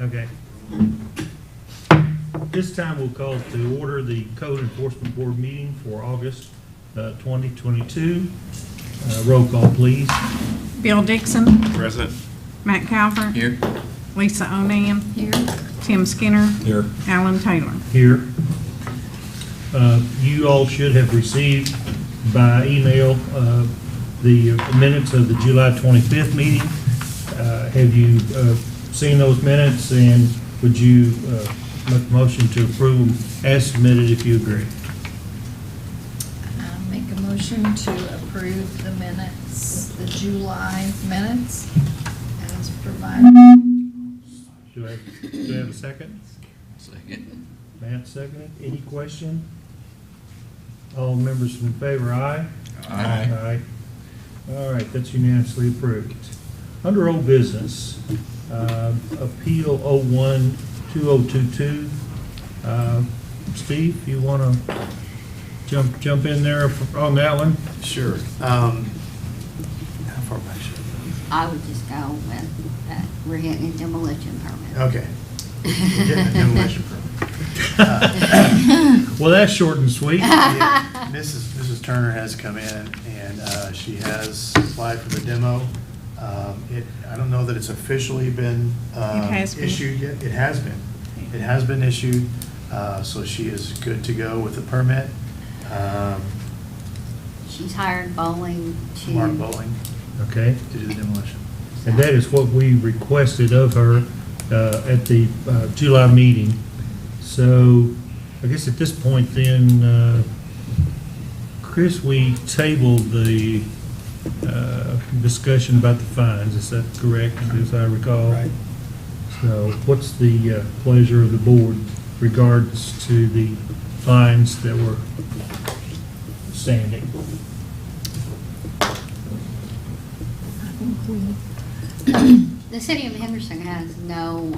Okay. This time we'll call to order the Code Enforcement Board meeting for August 2022. Roll call, please. Bill Dixon. Present. Matt Calvert. Here. Lisa Onan. Here. Tim Skinner. Here. Alan Taylor. Here. You all should have received by email the minutes of the July 25th meeting. Have you seen those minutes, and would you make a motion to approve them as submitted if you agree? Make a motion to approve the minutes, the July minutes as provided. Do I have a second? Second. Matt seconded. Any question? All members in favor, aye? Aye. Aye. All right, that's unanimously approved. Under old business, Appeal 01-2022. Steve, you want to jump in there on that one? Sure. How far back should I would just go with that we're getting a demolition permit. Okay. We're getting a demolition permit. Well, that's short and sweet. Yeah, Mrs. Turner has come in, and she has applied for the demo. I don't know that it's officially been has been. issued yet. It has been. It has been issued, so she is good to go with the permit. She's hired Bowling to. Mark Bowling Okay. to do the demolition. And that is what we requested of her at the July meeting. So I guess at this point then, Chris, we tabled the discussion about the fines. Is that correct, as I recall? Right. So what's the pleasure of the board regards to the fines that were standing? The city of Henderson has no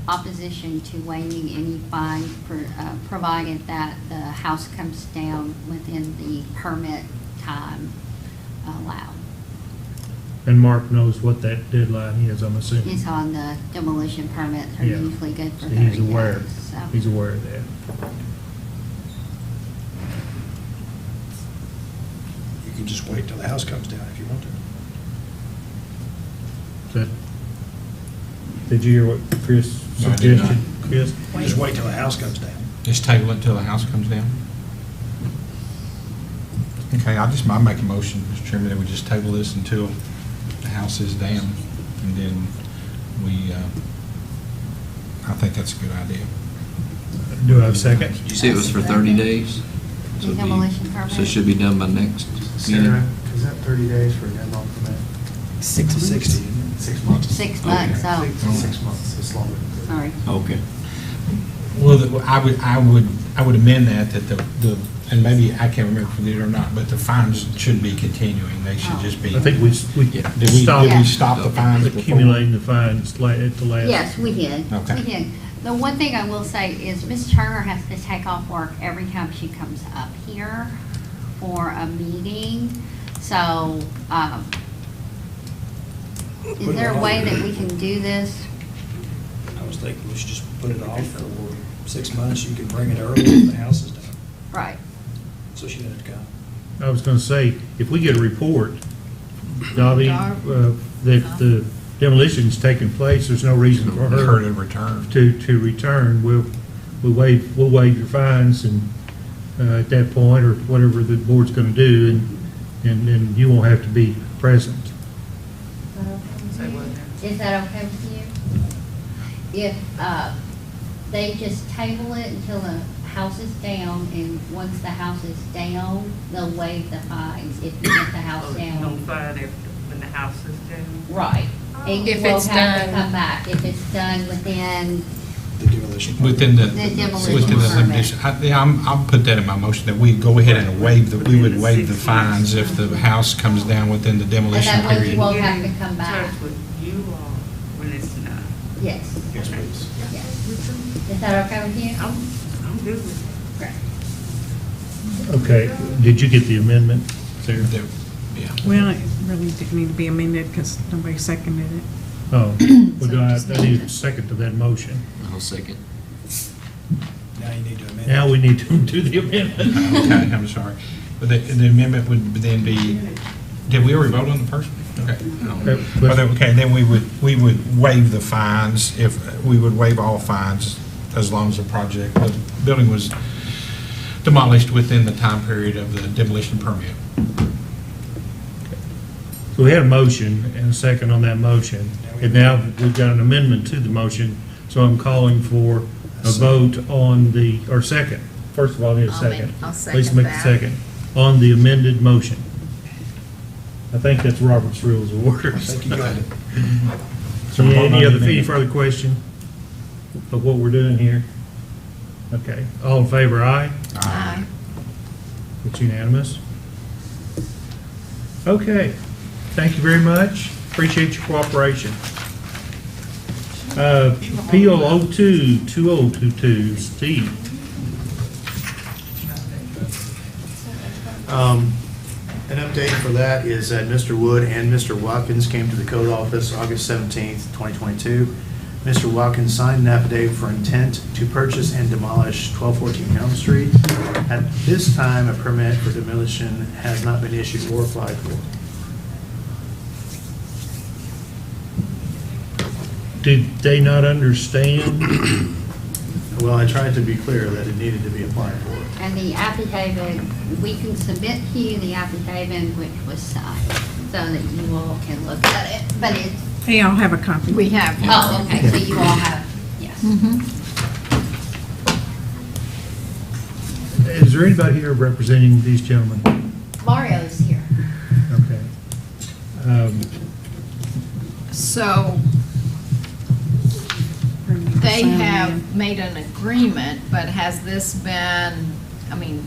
opposition to waiving any fine provided that the house comes down within the permit time allowed. And Mark knows what that deadline is, I'm assuming. It's on the demolition permits are Yeah. usually good for So 30 he's aware. days. So. He's aware of that. You can just wait till the house comes down if you want to. Is that, did you hear what Chris No, I did suggested? Chris? Just wait till the house comes down. Just table it until the house comes down. Okay, I'll make a motion, Mr. Chairman, that we just table this until the house is down, and then I think that's a good idea. Do I have a second? You said it was for 30 days? The So it'd be- demolition permit? So it should be done by next meeting? Sarah, is that 30 days for a demo permit? 60, isn't it? 6 months. 6 months, Okay. so, 6 months, it's longer. sorry. Okay. Well, I would amend that the and maybe I can't remember if we did or not, but the fines should be continuing. They should just be. I think we Yeah. Did we stopped stop the fines before? accumulating the fines at the last. Yes, we did. Okay. We did. The one thing I will say is Ms. Turner has to take off work every time she comes up here for a meeting. So, is there a way that we can do this? I was thinking we should just put it off for 6 months. You can bring it early when the house is done, Right. so she doesn't have to come. I was going to say, if we get a report, Dobby, that the demolition's taken place, there's no reason for Her her to return. to return. We'll waive your fines and at that point, or whatever the board's going to do, and then you won't have to be present. Is that okay with you? If they just table it until the house is down, and once the house is down, they'll waive the fines if you get the house No down. fine when the house is down. Right. And you If won't it's have to done- come back if it's done within, The demolition. Within the. The demolition within the permit. demolition. I'll put that in my motion, that we go ahead and we would waive the fines if the house comes down within the and demolition that way you period. won't have to come back. Touch with you all when it's done. Yes, Yes, please. yes. Is that okay with you? I'm good with it. Great. Okay, did you get the amendment, Sarah? Yeah. Well, it really didn't need to be amended because nobody seconded it. Oh, well, do I need a second to that motion? I'll second. Now you need to amend. Now we need to do the amendment. Okay, I'm sorry. But the amendment would then be, did we already vote on the first one? Okay. Well, then, okay, then we would waive the fines we would waive all fines as long as the building was demolished within the time period of the demolition permit. So we had a motion and a second on that motion, and now we've got an amendment to the motion, so I'm calling for a vote on or second. First of all, I need a second. I'll Please second make the that. second on the amended motion. I think that's Robert's Rules of Order. I think you got it. So we're voting on the Any amendment. further question of what we're doing here? Okay, all in favor, aye? Aye. It's unanimous. Okay, thank you very much. Appreciate your cooperation. Appeal 02-2022, Steve. An update for that is that Mr. Wood and Mr. Watkins came to the code office August 17th, 2022. Mr. Watkins signed an affidavit for intent to purchase and demolish 1214 Elm Street. At this time, a permit for demolition has not been issued or applied for. Did they not understand? Well, I tried to be clear that it needed to be applied for. And the affidavit, we can submit to you the affidavit which was signed, so that you all can look at it, but it's, They all have a copy. We have. oh, okay, so you all have, yes. Is there anybody here representing these gentlemen? Mario's here. Okay. So they have made an agreement, but has this been,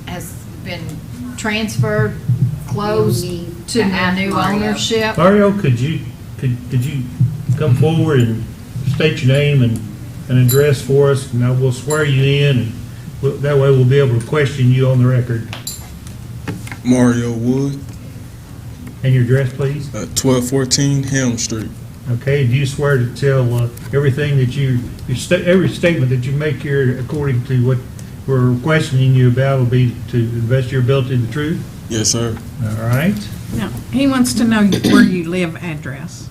has been transferred, closed You need to to the ask new Mario. ownership? Mario, could you come forward and state your name and address for us, and I will swear you in, and that way we'll be able to question you on the record. Mario Wood, And your address, please? 1214 Helm Street. Okay, do you swear to tell everything that every statement that you make here according to what we're questioning you about will be to the best of your ability the truth? Yes, sir. All right. No, he wants to know where you live address.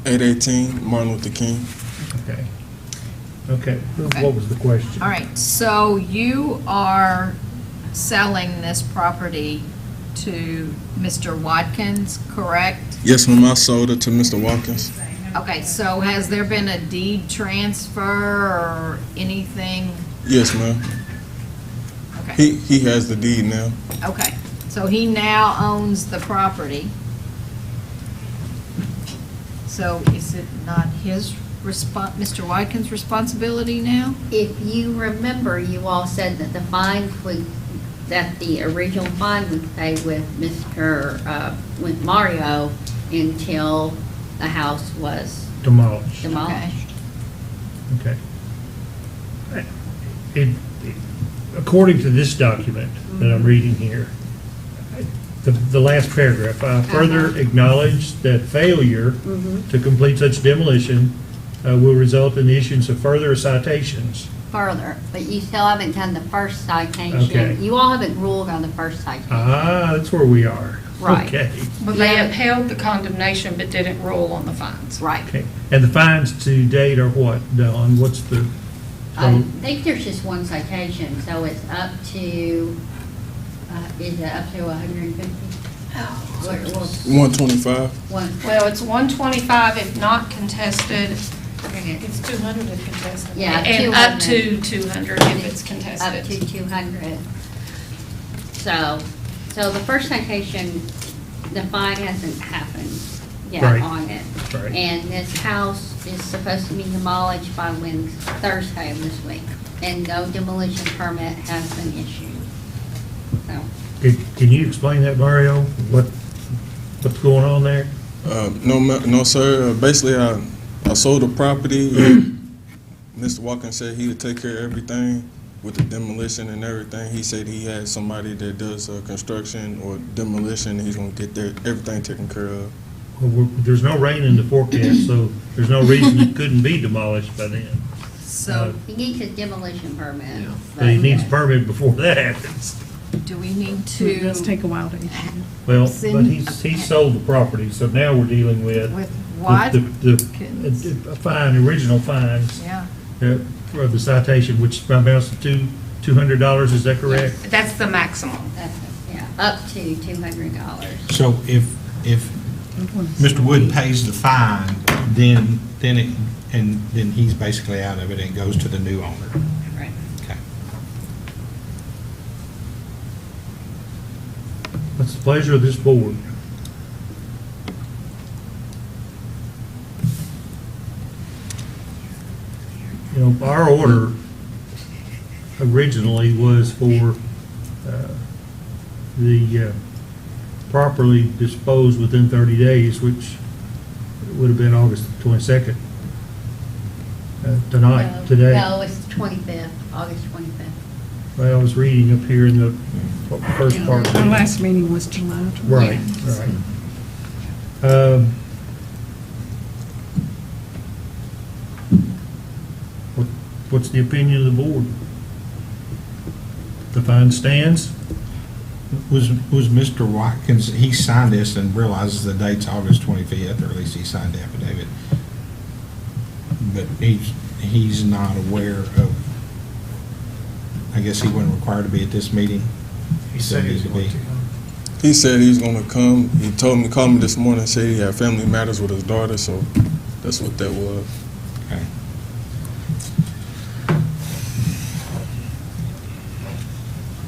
818 Martin Luther King. Okay. Okay, what was the question? All right, so you are selling this property to Mr. Watkins, correct? Yes, ma'am, I sold it to Mr. Watkins. Okay, so has there been a deed transfer or anything? Yes, ma'am. Okay, He has the deed now. okay, so he now owns the property. So is it not his Mr. Watkins' responsibility now? If you remember, you all said that that the original fine would stay with with Mario until the house was Demolished. demolished. Okay. According to this document that I'm reading here, the last paragraph, I further acknowledge that failure to complete such demolition will result in the issuance of further citations. Further, but you still haven't done the first citation. Okay. You all haven't ruled on the first citation. That's where we are. Right. Okay. Well, they Yeah. upheld the condemnation but didn't rule on the fines. Right. Okay. And the fines to date are what, Dawn? What's the? I think there's just one citation, so it's up to, is it up to 150? Well, 125. one, Well, it's 125 if not contested. okay, It's 200 if contested. Yeah, And up 200. to 200 if it's up contested. to 200. So the first citation, the fine hasn't happened yet Right. on it. Right. And this house is supposed to be demolished by Thursday of this week, and no demolition permit has been issued. So, Can you explain that, Mario? What's going on there? No, sir. Basically, I sold the property. Mr. Watkins said he would take care of everything with the demolition and everything. He said he had somebody that does construction or demolition. He's going to get everything taken care of. There's no rain in the forecast, so there's no reason it couldn't be demolished by then. So He needs a demolition permit. Yeah. But he needs a permit before that happens. do we need It does to, take a while to issue. Well, but Send- he's sold the property, so now we're dealing with with what? the fine, original fines Yeah, for the citation, which amounts to $200, is that correct? That's the maximum. Yeah, up to $200. So if Mr. Wood pays the fine, then he's basically out of it and goes to the new owner. Right. Okay. What's the pleasure of this board? You know, our order originally was for the properly disposed within 30 days, which would have been August 22nd. Tonight, today. No, it's the 25th, August 25th. Well, I was reading up here in the first part. Our last meeting was July 20th. Right, right. What's the opinion of the board? The fine stands? Was Mr. Watkins, he signed this and realizes the date's August 25th, or at least he signed the affidavit. But he's not aware of, I guess he wasn't required to be at this meeting. He said he was going to. He said he's going to come. He told me to call me this morning and say he had family matters with his daughter, so that's what that was. Okay.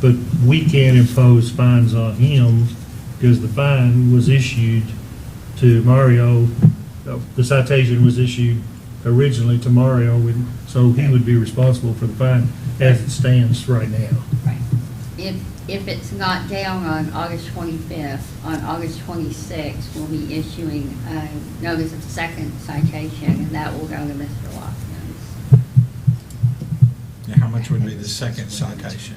But we can't impose fines on him because the fine was issued to Mario. The citation was issued originally to Mario, and so he would be responsible for the fine as it stands right now. Right. If it's not down on August 25th, on August 26th, we'll be issuing a notice of second citation, and that will go to Mr. Watkins. Now, how much would be the second citation?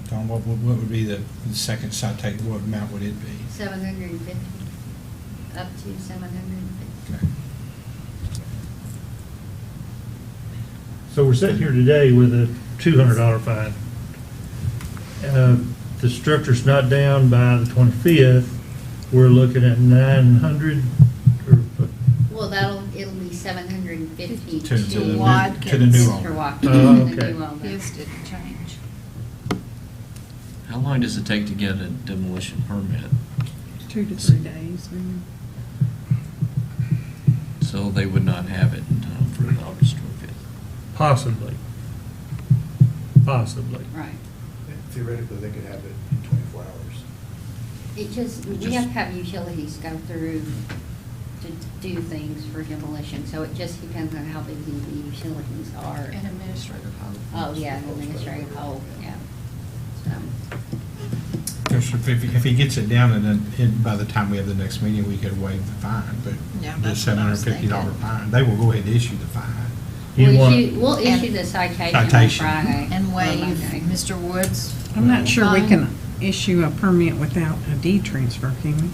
Tom, what would be the second citation, what amount would it be? 750, up to 750. Okay. So we're sitting here today with a $200 fine. The structure's not down by the 25th. We're looking at 900 or Well, it'll be 750 To the new- Watkins. to the new Mr. owner. Watkins. Oh, to the okay. new owner. his didn't change. How long does it take to get a demolition permit? 2 to 3 days. So they would not have it in time for August 25th. possibly. Possibly. Right. Theoretically, they could have it in 24 hours. It just, we have to have utilities go through to do things for demolition, so it just depends on how busy the utilities are. An administrative hold. Oh, yeah, an administrative hold, yeah. So, If he gets it down, and then by the time we have the next meeting, we could waive the fine, but Yeah, the that's what I was $750 thinking. fine, they will go ahead and issue the fine. You want, we'll issue the citation on Citation. Friday. And or waive Monday. Mr. Woods. I'm not sure we fine. can issue a permit without a deed transfer, can we?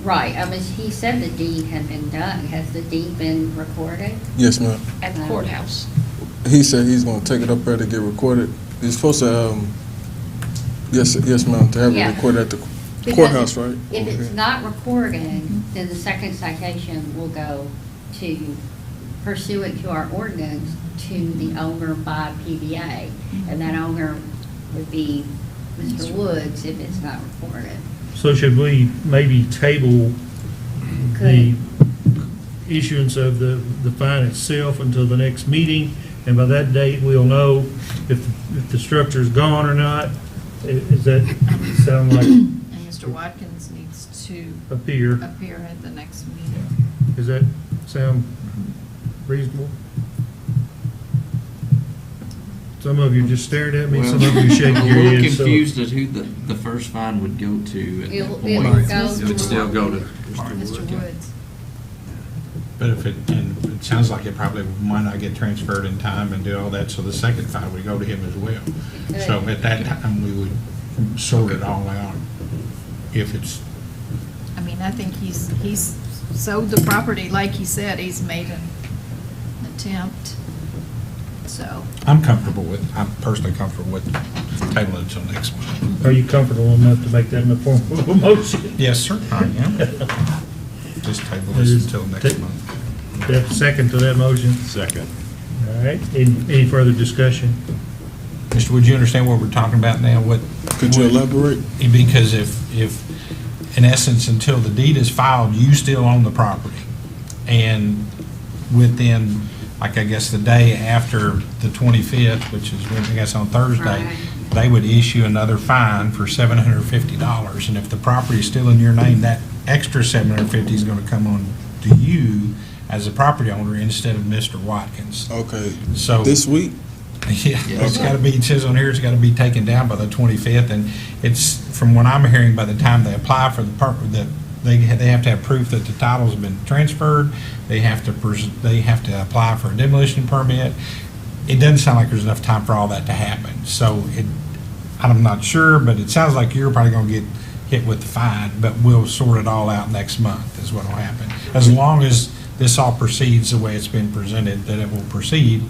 Right, he said the deed had been done. Has the deed been recorded? Yes, ma'am. At the courthouse. He said he's going to take it up there to get recorded. He's supposed to, yes, ma'am, to have Yeah. it recorded at the Because courthouse, right? If Over it's here. not recorded, then the second citation will go to, pursuant to our ordinance, to the owner by PBA. And that owner would be Mr. Woods if it's not recorded. so should we maybe table the issuance of the fine itself until the next meeting? And by that date, we'll know if the structure's gone or not? Does that sound like And Mr. Watkins needs to appear? appear at the next meeting. Does that sound reasonable? Some of you just stared at me, some of you shaking I'm your a little heads. so- confused at who the first fine would go to at that It will point. go It would still go to Mr. Woods. But and it sounds like it probably might not get transferred in time and do all that, so the second fine would go to him as well. So at that time, we would sort it all out if it's mean, I think he's sold the property, like he said, he's made an attempt, so. I'm personally comfortable with tabling until next month. Are you comfortable enough to make that in the form of a motion? Yes, sir, I am. Just table this until next month. Do you have a second to that motion? Second. All right, any further discussion? Mr. Wood, you understand what we're talking about now? Could you elaborate? Because if, in essence, until the deed is filed, you still own the property. And within, like, I guess, the day after the 25th, which is, I guess, on Thursday, Right. they would issue another fine for $750. And if the property is still in your name, that extra $750 is going to come on to you as a property owner instead of Mr. Watkins. Okay. So This week? yeah, it's got to be, it says on here, it's got to be taken down by the 25th, and it's, from what I'm hearing, by the time they apply for the that they have to have proof that the title's been transferred, they have to apply for a demolition permit. It doesn't sound like there's enough time for all that to happen, so I'm not sure, but it sounds like you're probably going to get hit with the fine, but we'll sort it all out next month is what will happen. As long as this all proceeds the way it's been presented, that it will proceed.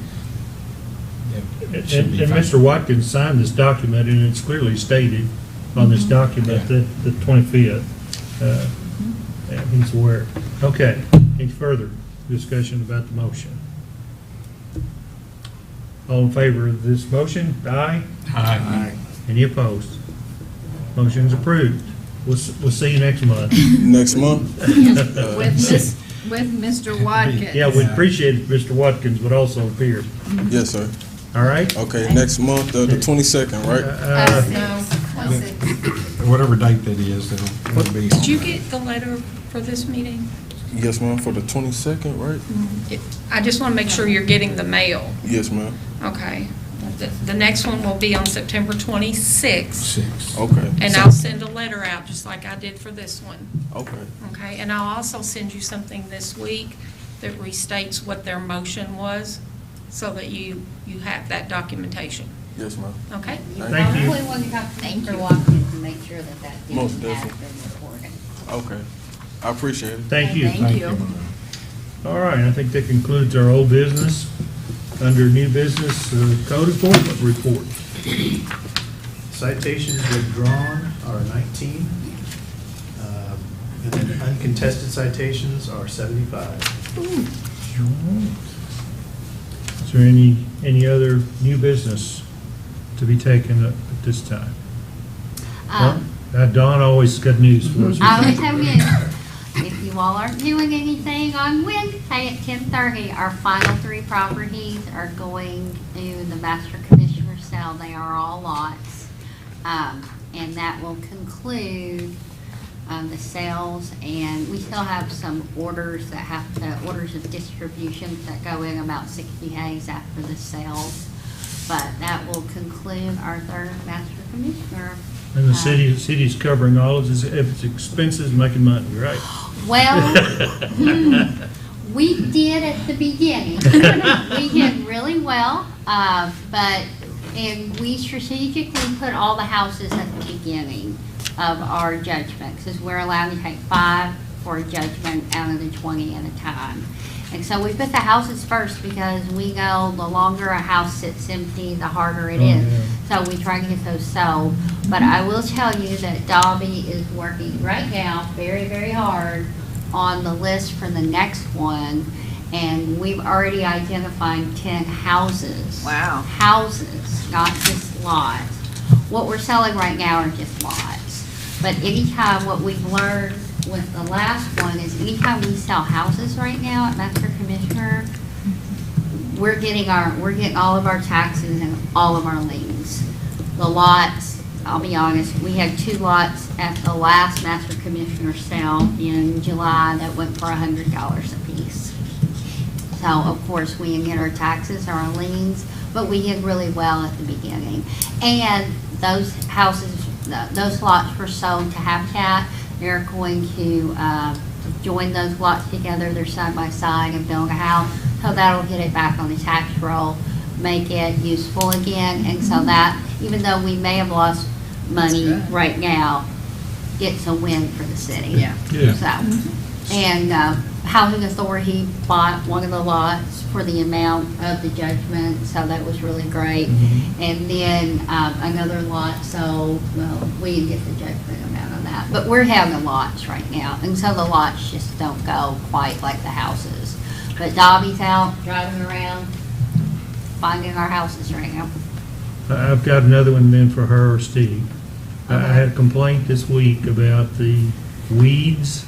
And Mr. Watkins signed this document, and it's clearly stated on this document that the 25th, and he's aware. Okay, any further discussion about the motion? All in favor of this motion? Aye. Aye. Any opposed? Motion's approved. We'll see you next month. Next month? With Mr. Watkins. Yeah, we'd appreciate it if Mr. Watkins would also appear. Yes, sir. All right? Okay, next month, the 22nd, right? No. Whatever date that is, it'll be on. Did you get the letter for this meeting? Yes, ma'am, for the 22nd, right? I just want to make sure you're getting the mail. Yes, ma'am. Okay. The next one will be on September 26th. 6. Okay. And I'll send a letter out, just like I did for this one. Okay. Okay, and I'll also send you something this week that restates what their motion was, so that you have that documentation. Yes, ma'am. Okay? Thank you. Probably want to talk to Thank Mr. you. Watkins and make sure that that Most deed has definitely. been recorded. Okay. I appreciate it. Thank you. Thank you. All right, I think that concludes our old business. Under new business, code enforcement report. Citations withdrawn are 19, and then uncontested citations are 75. Is there any other new business to be taken up at this time? Dawn always got news for us. I always have news. If you all aren't doing anything on Wednesday at 10:30, our final 3 properties are going to the master commissioner sale. They are all lots. And that will conclude the sales, and we still have some orders orders of distributions that go in about 60 days after the sales. But that will conclude our 3rd master commissioner. And the city's covering all of its expenses, making money, right? Well, we did at the beginning. We did really well, and we strategically put all the houses at the beginning of our judgment, because we're allowed to take 5 for a judgment out of the 20 at a time. And so we put the houses first, because we know the longer a house sits empty, the harder it is. So we try to get those sold. But I will tell you that Dobby is working right now very, very hard on the list for the next one. And we've already identified 10 houses. Wow. Houses, not just lots. What we're selling right now are just lots. But anytime, what we've learned with the last one is anytime we sell houses right now at Master Commissioner, we're getting all of our taxes and all of our liens. The lots, I'll be honest, we had 2 lots at the last Master Commissioner sale in July that went for $100 a piece. So of course we didn't get our taxes or our liens, but we did really well at the beginning. And those houses, those lots were sold to Habitat. They're going to join those lots together, they're side by side, and build a house. So that'll hit it back on the tax roll, make it useful again. And so that, even though we may have lost money right now, it's a win for the city. Yeah. Yeah. So, and Housing Authority bought one of the lots for the amount of the judgment, so that was really great. And then another lot sold, well, we didn't get the judgment amount on that, but we're having lots right now, and so the lots just don't go quite like the houses. But Dobby's out driving around, finding our houses right now. I've got another one then for her or Steve. I had a complaint this week about the weeds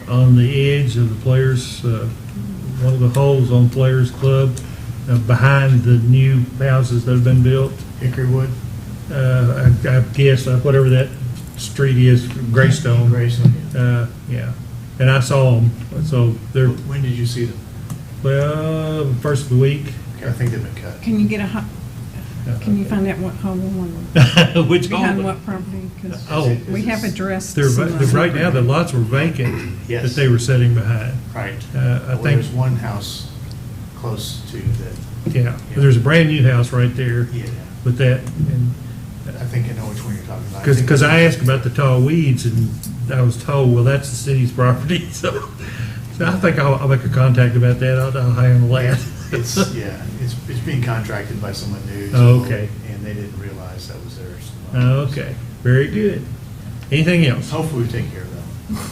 on the edge of the Players, one of the holes on Players Club, behind the new houses that have been built. Hickorywood? I guess, whatever that street is, Greystone. Greystone. Yeah. And I saw them, so they're, When did you see them? well, first of the week. I think they've been cut. Can you get can you find out what home one, Which behind home? what property? Because Oh, we have addressed they're, some of right now, the lots were vacant that Yes. they were sitting behind. Right. I Well, think, there's one house close to that. yeah, there's a brand-new house right there Yeah, with that, and, I think I know which one you're talking about. because I asked about the tall weeds, and I was told, well, that's the city's property, so I think I'll make a contact about that, I'll handle that. It's, yeah, it's being contracted by someone new. Oh, okay. And they didn't realize that was theirs. Okay, very good. Anything else? Hopefully we take care of that.